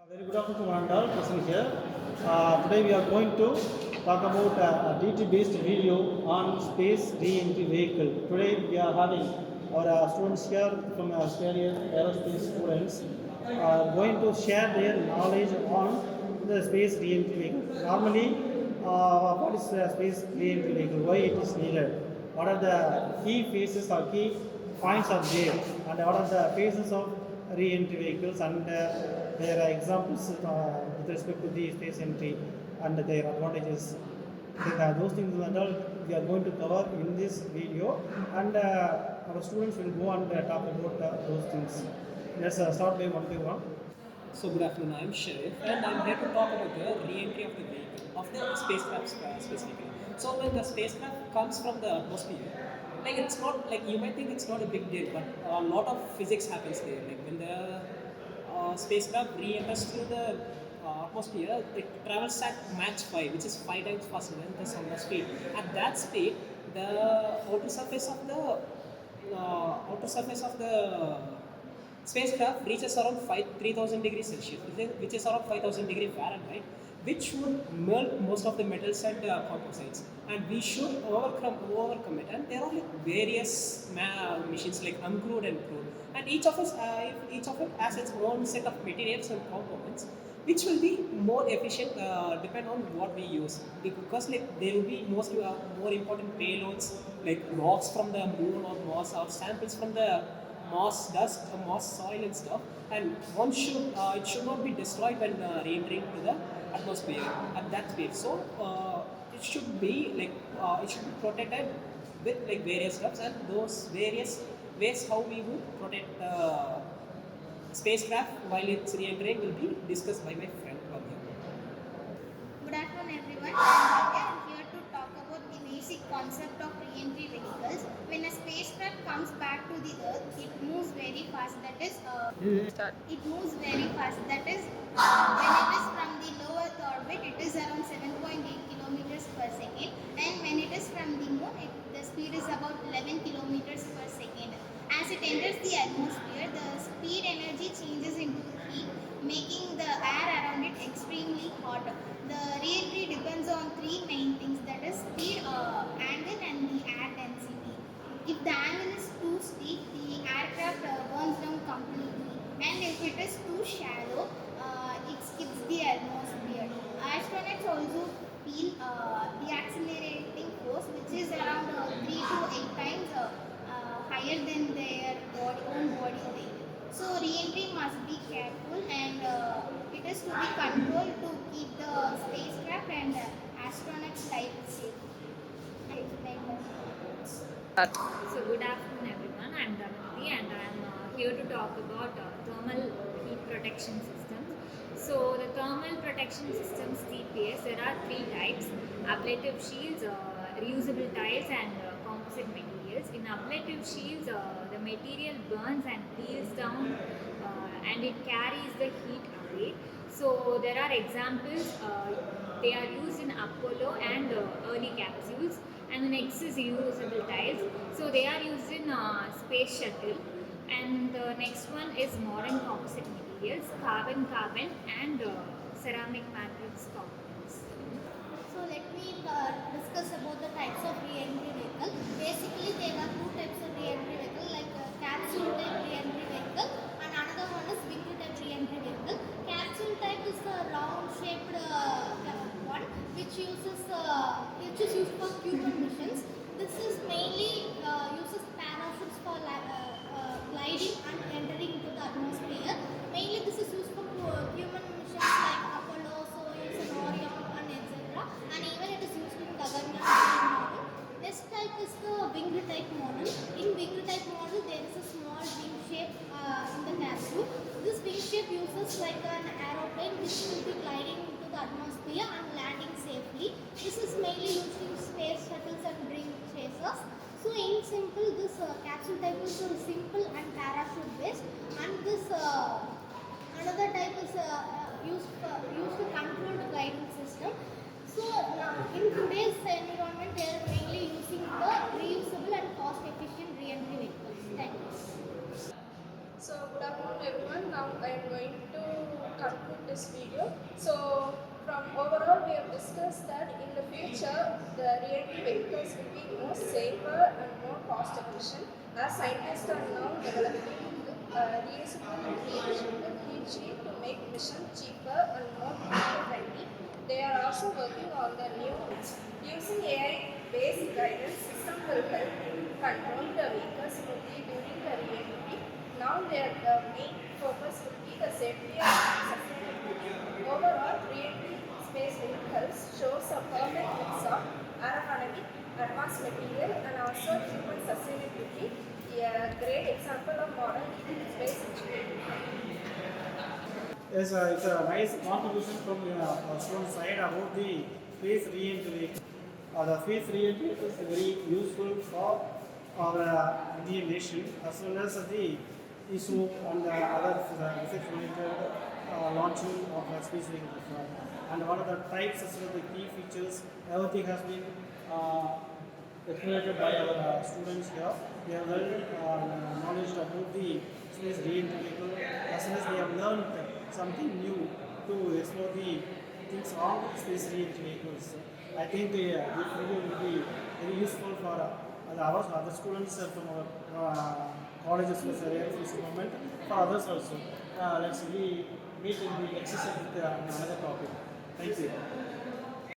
Very good afternoon to one and all present here. Today we are going to talk about a DT-based video on space re-entry vehicle. Today we are having our students here from Australian aerospace students going to share their knowledge on the space re-entry vehicle. Normally, what is space re-entry vehicle? Why it is needed? What are the key phases or key points are there? And what are the phases of re-entry vehicles and their examples with respect to the space entry and their advantages. Those things and all we are going to cover in this video, and our students will go and talk about those things. Let's start by one. So good afternoon, I'm Sharif and I'm here to talk about the re-entry of the vehicle, of the spacecraft specifically. So when the spacecraft comes from the atmosphere, like it's not, like you might think it's not a big deal, but a lot of physics happens there. Like when the spacecraft re-enters through the atmosphere, it travels at Mach 5, which is 5 times faster than the sound speed. At that speed, the outer surface of the spacecraft reaches around 3000 degrees Celsius, which is around 5000 degrees Fahrenheit, which would melt most of the metals and composites. And we should overcome it. And there are like various machines like uncrewed and crewed, and each of it has its own set of materials and components, which will be more efficient depend on what we use, because like there will be more important payloads like rocks from the moon or Mars, or samples from the Mars dust, Mars soil and stuff, and it should not be destroyed when re-entering to the atmosphere at that speed. So it should be it should be protected with like various stuffs, and those various ways how we would protect the spacecraft while it's re-entering will be discussed by my friend Bhavya. Good afternoon everyone. I am here to talk about the basic concept of re-entry vehicles. When a spacecraft comes back to the Earth, it moves very fast. It moves very fast. That is, when it is from the low Earth orbit, it is around 7.8 kilometers per second, and when it is from the Moon, the speed is about 11 kilometers per second. As it enters the atmosphere, the speed energy changes into heat, making the air around it extremely hot. The re-entry depends on three main things, that is speed, angle and the air density. If the angle is too steep, the aircraft burns down completely, and if it is too shallow, it skips the atmosphere. Astronauts also feel the accelerating force, which is around 3 to 8 times higher than their own body weight. So re-entry must be careful, and it is to be controlled to keep the spacecraft and astronauts' life safe. I explained that. So good afternoon everyone, I am Damayanti and I am here to talk about thermal heat protection systems. So the thermal protection systems TPS, there are three types: ablative shields, reusable tiles and composite materials. In ablative shields, the material burns and peels down and it carries the heat away. So there are examples, they are used in Apollo and early capsules. And the next is reusable tiles. So they are used in space shuttle. And the next one is modern composite materials, carbon and ceramic matrix components. So let me discuss about the types of re-entry vehicle. Basically, there are two types of re-entry vehicle, like capsule type re-entry vehicle, and another one is wing type re-entry vehicle. Capsule type is a round-shaped one, which is used for human missions. This is mainly uses parachutes for gliding and entering into the atmosphere. Mainly, this is used for human missions like Apollo, Soyuz, and Orion, and etc. And even it is used in Gaganyaan model. This type is the winged type model. In winged type model, there is a small wing shape in the capsule. This wing shape uses like an aeroplane which will be gliding into the atmosphere and landing safely. This is mainly used in space shuttles and dream chasers. So in simple, this capsule type is simple and parachute based, and this another type is used to controlled guidance system. So in today's environment, they are mainly using the reusable and cost efficient re-entry vehicles. Thank you. So good afternoon everyone. Now I am going to conclude this this video. So from overall we have discussed that in the future the re-entry vehicles will be more safer and more cost efficient as scientists are now developing reusable heat sheet to make mission cheaper and more friendly. They are also working on the new using AI based guidance system will help control the vehicle smoothly during the re-entry. Now their main focus will be the safety and sustainability. Overall, re-entry space vehicles shows a perfect mix of aerodynamic, advanced material and also human sustainability. A great example of modern space engineering. Yes, it's a nice contribution from student side about the space re-entry. The space re-entry is very useful for our Indian nation as well as the ISRO and other research-related launching of space vehicles. And what are the types as well as the key features, everything has been explained by our students here. They have well knowledge about the space re-entry vehicle as well as they have learned something new to explore the things on space re-entry vehicles. I think this video will be very useful for our other students from our colleges plus aerospace department, for others also. Let's meet in the next session with another topic. Thank you.